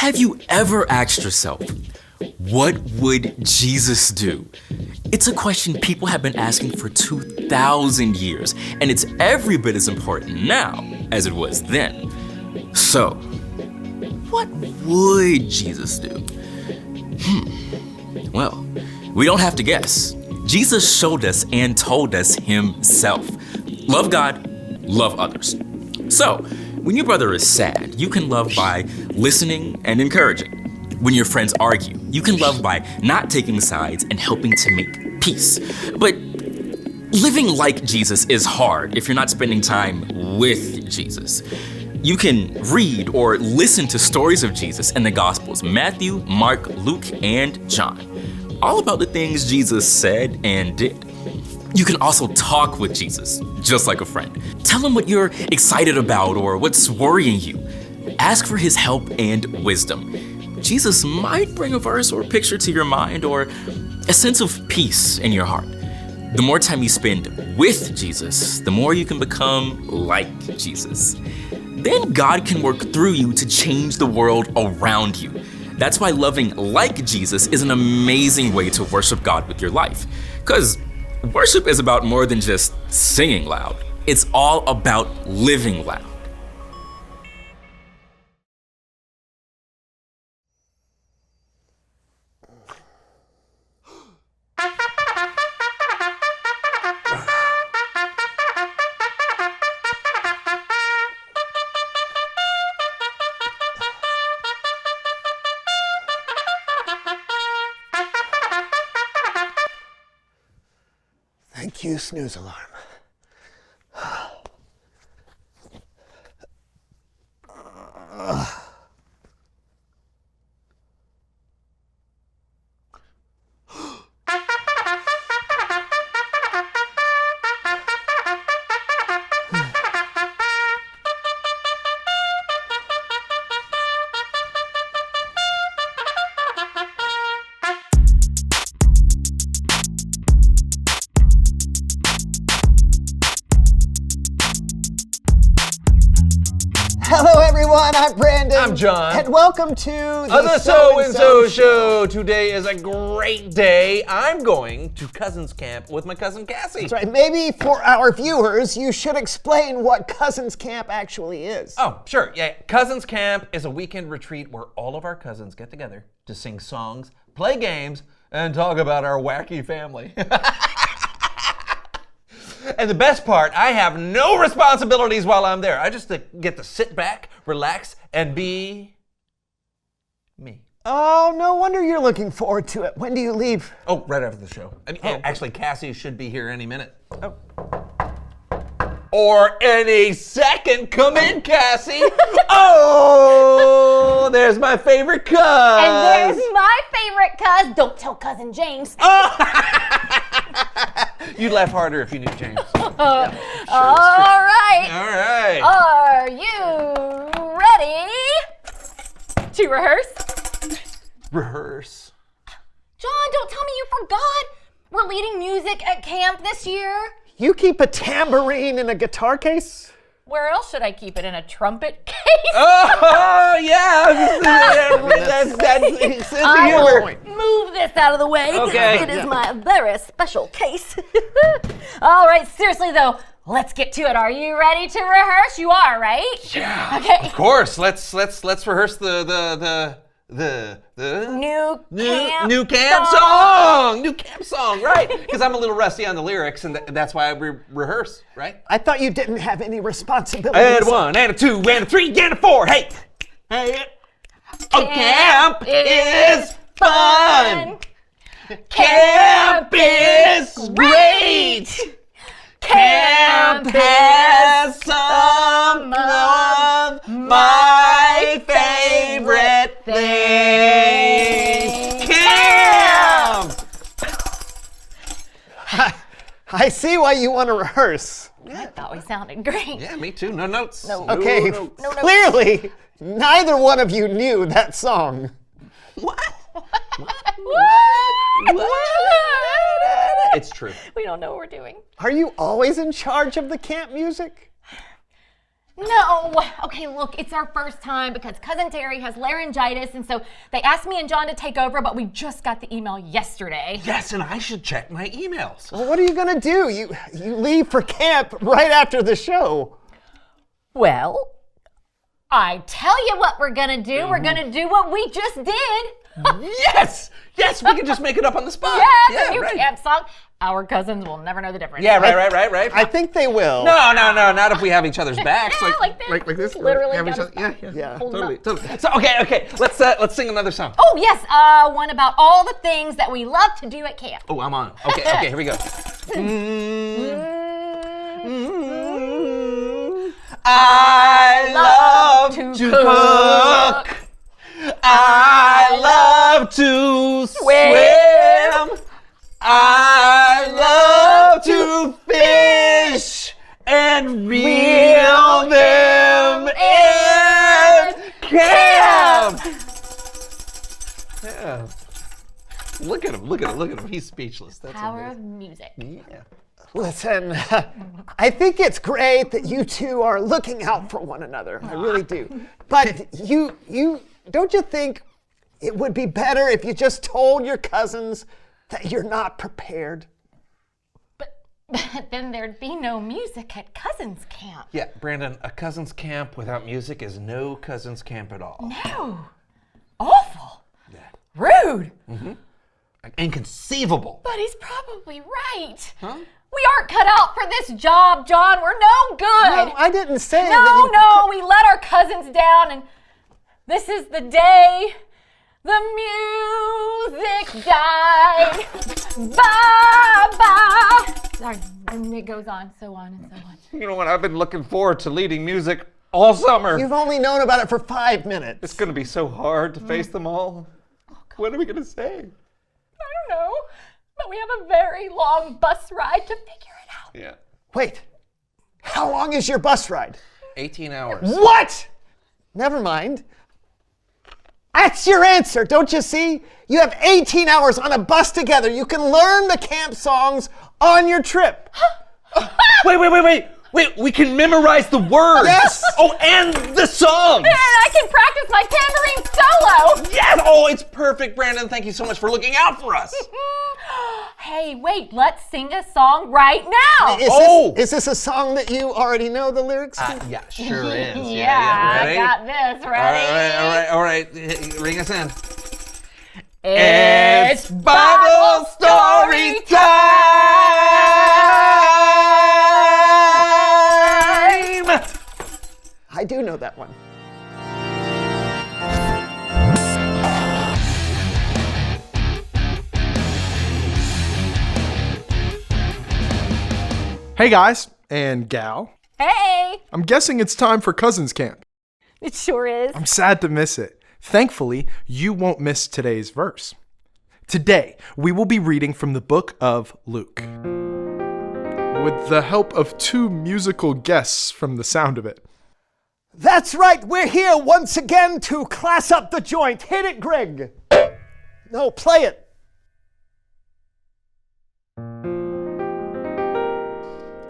Have you ever asked yourself, what would Jesus do? It's a question people have been asking for 2,000 years, and it's every bit as important now as it was then. So, what would Jesus do? Well, we don't have to guess. Jesus showed us and told us himself. Love God, love others. So, when your brother is sad, you can love by listening and encouraging. When your friends argue, you can love by not taking sides and helping to make peace. But living like Jesus is hard if you're not spending time with Jesus. You can read or listen to stories of Jesus in the Gospels, Matthew, Mark, Luke, and John, all about the things Jesus said and did. You can also talk with Jesus, just like a friend. Tell him what you're excited about or what's worrying you. Ask for his help and wisdom. Jesus might bring a verse or picture to your mind or a sense of peace in your heart. The more time you spend with Jesus, the more you can become like Jesus. Then God can work through you to change the world around you. That's why loving like Jesus is an amazing way to worship God with your life. Because worship is about more than just singing loud. It's all about living loud. Thank you, snooze alarm. Hello everyone, I'm Brandon. I'm John. And welcome to the So-and-So Show. Today is a great day. I'm going to Cousins Camp with my cousin Cassie. That's right. Maybe for our viewers, you should explain what Cousins Camp actually is. Oh, sure. Yeah, Cousins Camp is a weekend retreat where all of our cousins get together to sing songs, play games, and talk about our wacky family. And the best part, I have no responsibilities while I'm there. I just get to sit back, relax, and be me. Oh, no wonder you're looking forward to it. When do you leave? Oh, right after the show. Actually, Cassie should be here any minute. Oh. Or any second. Come in, Cassie. Oh, there's my favorite cuz. And there's my favorite cuz. Don't tell cousin James. You'd laugh harder if you knew James. All right. All right. Are you ready to rehearse? Rehearse. John, don't tell me you forgot. We're leading music at camp this year. You keep a tambourine in a guitar case? Where else should I keep it? In a trumpet case? Oh, yeah. That's I will move this out of the way. Okay. It is my very special case. All right, seriously though, let's get to it. Are you ready to rehearse? You are, right? Yeah. Okay. Of course. Let's rehearse the new camp song. New camp song, right? Because I'm a little rusty on the lyrics, and that's why I rehearse, right? I thought you didn't have any responsibilities. And a 1, and a 2, and a 3, and a 4. Hey. Camp is fun. Camp is great. Camp has some of my favorite things. Camp! I see why you want to rehearse. I thought we sounded great. Yeah, me too. No notes. No. Okay, No. clearly, neither one of you knew that song. What? It's true. We don't know what we're doing. Are you always in charge of the camp music? No. Okay, look, it's our first time because Cousin Terry has laryngitis, and so they asked me and John to take over, but we just got the email yesterday. Yes, and I should check my emails. Well, what are you gonna do? You leave for camp right after the show. Well, I tell you what we're gonna do. We're gonna do what we just did. Yes! Yes, we can just make it up on the spot. Yeah, the new camp song. Our cousins will never know the difference. Yeah, right. I think they will. No, not if we have each other's backs. Yeah, like this. Like this. Literally Have got each us other- back. Yeah. Hold 'em up. Totally. So okay. Let's sing another song. Oh, yes, one about all the things that we love to do at camp. Oh, I'm on. Okay, here we go. I love to cook. I love to swim. I love to fish and reel them in camp. Yeah. Look at him. He's speechless. That's Power amazing. of music. Yeah. Listen, I think it's great that you two are looking out for one another. I really do. But you don't you think it would be better if you just told your cousins that you're not prepared? But then there'd be no music at cousins camp. Yeah, Brandon, a cousin's camp without music is no cousin's camp at all. No. Awful. Yeah. Rude. Inconceivable. But he's probably right. Huh? We aren't cut out for this job, John. We're no good. No, I didn't say that. No, we let our cousins down, and this is the day the music died. Bye-bye. Sorry, and it goes on, so on and so on. You know what? I've been looking forward to leading music all summer. You've only known about it for 5 minutes. It's going to be so hard to face them all. What are we going to say? I don't know, but we have a very long bus ride to figure it out. Yeah. Wait, how long is your bus ride? 18 hours. What? Never mind. That's your answer, don't you see? You have 18 hours on a bus together. You can learn the camp songs on your trip. Wait, we can memorize the words. Yes. Oh, and the songs. And I can practice my tambourine solo. Yes. Oh, it's perfect, Brandon. Thank you so much for looking out for us. Hey, wait, let's sing a song right now. Is this a song that you already know the lyrics to? Yeah, sure is. Yeah, Ready? I got this. Ready? All right. Ring us in. It's Bible story time! I do know that one. Hey guys and gal, Hey, I'm guessing it's time for Cousins Camp. it sure is. I'm sad to miss it. Thankfully, you won't miss today's verse. Today, we will be reading from the book of Luke. With the help of 2 musical guests from the sound of it. That's right, we're here once again to class up the joint. Hit it, Greg. No, play it.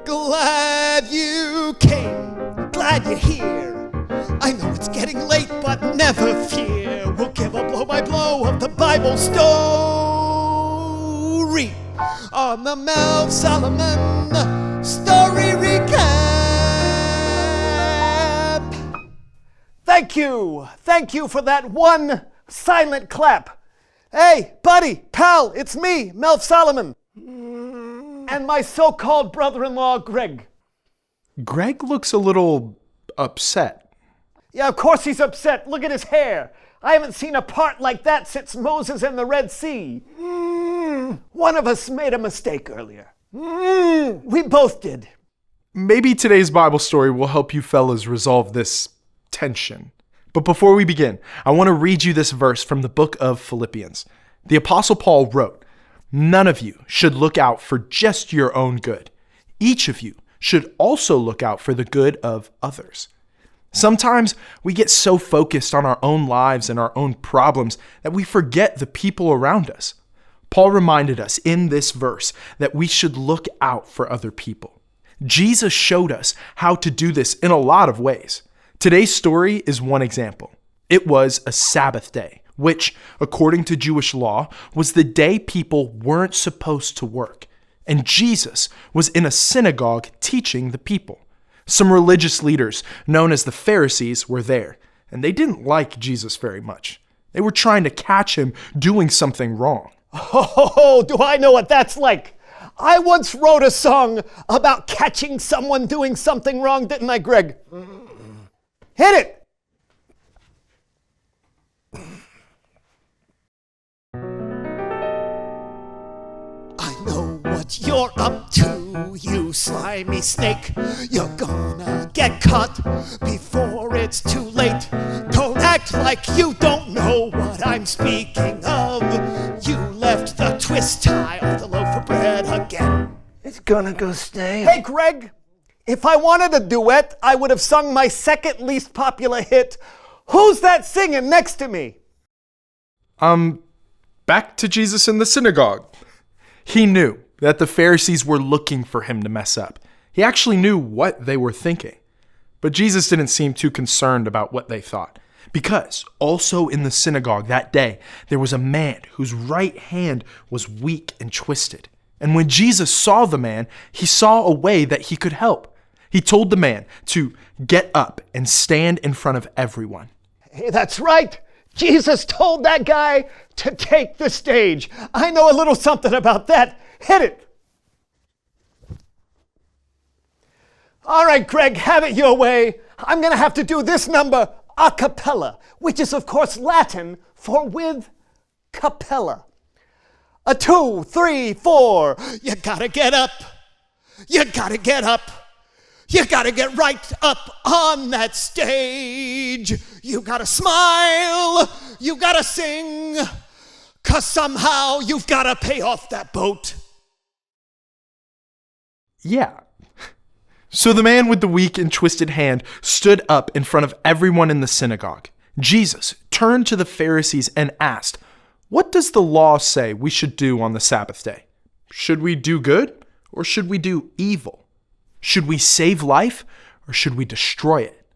Glad you came, glad you're here. I know it's getting late, but never fear. We'll give a blow-by-blow of the Bible story on the Mel Solomon Story Recap. Thank you for that one silent clap. Hey, buddy, pal, it's me, Melf Solomon. And my so-called brother-in-law, Greg. Greg looks a little upset. Yeah, of course he's upset. Look at his hair. I haven't seen a part like that since Moses and the Red Sea. One of us made a mistake earlier. We both did. Maybe today's Bible story will help you fellas resolve this tension. But before we begin, I want to read you this verse from the book of Philippians. The Apostle Paul wrote, "None of you should look out for just your own good. Each of you should also look out for the good of others." Sometimes we get so focused on our own lives and our own problems that we forget the people around us. Paul reminded us in this verse that we should look out for other people. Jesus showed us how to do this in a lot of ways. Today's story is one example. It was a Sabbath day, which, according to Jewish law, was the day people weren't supposed to work. And Jesus was in a synagogue teaching the people. Some religious leaders, known as the Pharisees, were there, and they didn't like Jesus very much. They were trying to catch him doing something wrong. Oh, do I know what that's like? I once wrote a song about catching someone doing something wrong, didn't I, Greg? Hit it! I know what you're up to, you slimy snake. You're gonna get caught before it's too late. Don't act like you don't know what I'm speaking of. You left the twist tie off the loaf of bread again. It's gonna go stale. Hey, Greg, if I wanted a duet, I would have sung my second least popular hit, Who's That Singing Next to Me? Back to Jesus in the synagogue. He knew that the Pharisees were looking for him to mess up. He actually knew what they were thinking. But Jesus didn't seem too concerned about what they thought. Because also in the synagogue that day, there was a man whose right hand was weak and twisted. And when Jesus saw the man, he saw a way that he could help. He told the man to get up and stand in front of everyone. Hey, that's right. Jesus told that guy to take the stage. I know a little something about that. Hit it. All right, Greg, have it your way. I'm going to have to do this number a cappella, which is, of course, Latin for with capella. 1, 2, 3, 4. You gotta get up. You gotta get up. You gotta get right up on that stage. You gotta smile. You gotta sing. 'Cause somehow you've gotta pay off that boat. Yeah. So the man with the weak and twisted hand stood up in front of everyone in the synagogue. Jesus turned to the Pharisees and asked, "What does the law say we should do on the Sabbath day? Should we do good or should we do evil? Should we save life or should we destroy it?"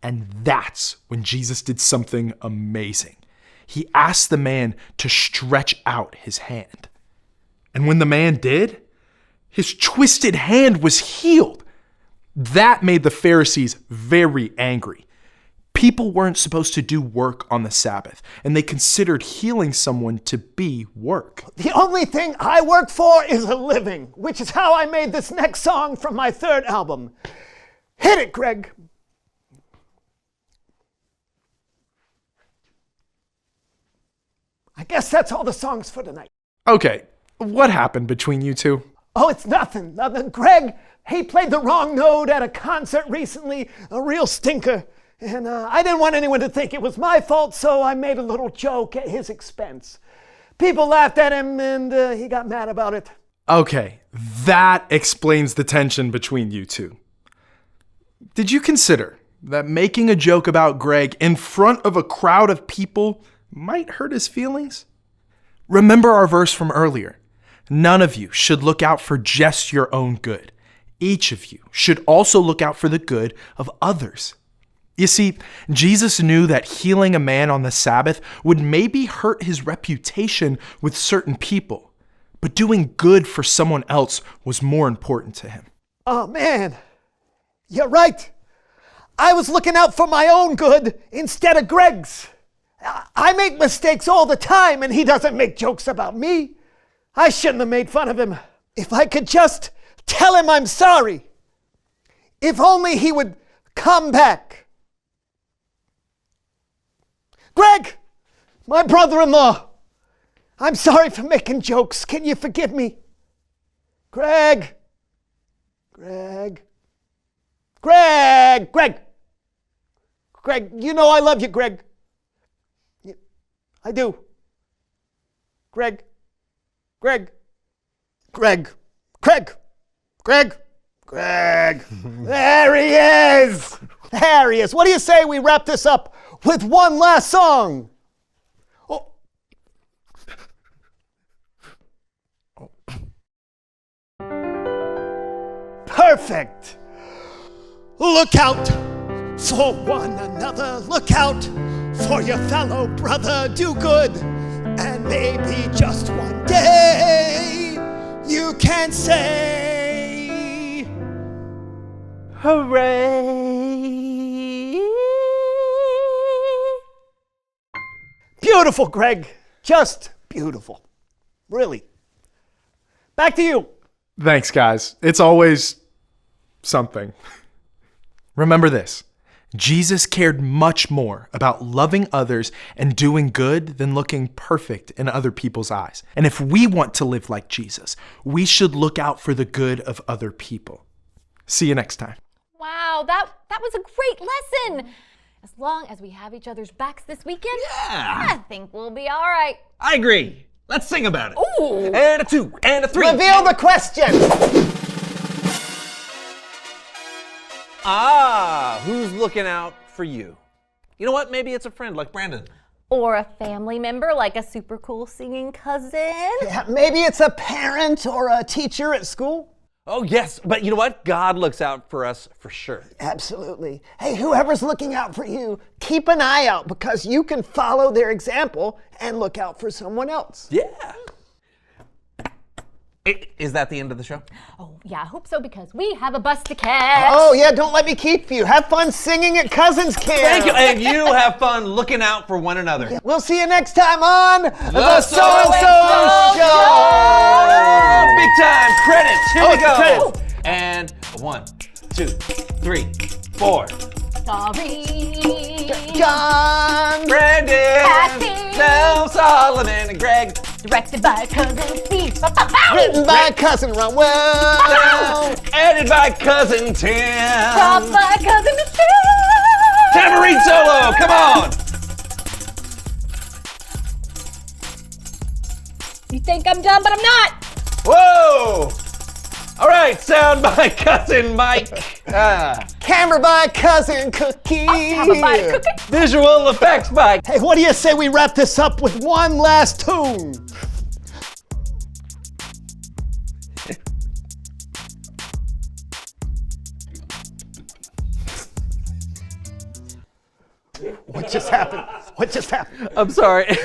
And that's when Jesus did something amazing. He asked the man to stretch out his hand. And when the man did, his twisted hand was healed. That made the Pharisees very angry. People weren't supposed to do work on the Sabbath, and they considered healing someone to be work. The only thing I work for is a living, which is how I made this next song from my third album. Hit it, Greg. I guess that's all the songs for tonight. Okay, what happened between you two? Oh, it's nothing. Greg, he played the wrong note at a concert recently, a real stinker. And I didn't want anyone to think it was my fault, so I made a little joke at his expense. People laughed at him, and he got mad about it. Okay, that explains the tension between you two. Did you consider that making a joke about Greg in front of a crowd of people might hurt his feelings? Remember our verse from earlier. None of you should look out for just your own good. Each of you should also look out for the good of others. You see, Jesus knew that healing a man on the Sabbath would maybe hurt his reputation with certain people, but doing good for someone else was more important to him. Oh, man, you're right. I was looking out for my own good instead of Greg's. I make mistakes all the time, and he doesn't make jokes about me. I shouldn't have made fun of him. If I could just tell him I'm sorry. If only he would come back. Greg, my brother-in-law, I'm sorry for making jokes. Can you forgive me? Greg, you know I love you, Greg. I do. Greg. There he is. What do you say we wrap this up with one last song? Oh. perfect. Look out for one another. Look out for your fellow brother. Do good, and maybe just one day you can say, Hooray! beautiful, Greg. Just beautiful. Really. Back to you. Thanks, guys. It's always something. Remember this. Jesus cared much more about loving others and doing good than looking perfect in other people's eyes. And if we want to live like Jesus, we should look out for the good of other people. See you next time. Wow, that was a great lesson. As long as we have each other's backs this weekend, I think we'll be all right. I agree. Let's sing about it. Ooh. And a 2, and a 3. Reveal the question. Who's looking out for you? You know what? Maybe it's a friend like Brandon. Or a family member like a super cool singing cousin. Yeah, maybe it's a parent or a teacher at school. Oh, yes. But you know what? God looks out for us for sure. Absolutely. Hey, whoever's looking out for you, keep an eye out because you can follow their example and look out for someone else. Yeah. Is that the end of the show? Oh, yeah, I hope so because we have a bus to catch. Oh, yeah, don't let me keep you. Have fun singing at Cousins Camp. Thank you. And you have fun looking out for one another. We'll see you next time on The So So-and-So Show. Big time credits. Here we go. credits. And 1, 2, 3, 4. Sorry. John. Brandon, Kathy. Mel, Solomon, and Greg. Directed by Cousin Steve. Written by Cousin Runwell. Edited by Cousin Tim. From my Cousin Michelle. Tambourine solo. Come on. You think I'm done, but I'm not. Whoa. All right. Sound by Cousin Mike. Camera by Cousin Cookie. Have a bite of cookie. Visual effects by. Hey, what do you say we wrap this up with one last tune? What just happened? What just happened? I'm sorry.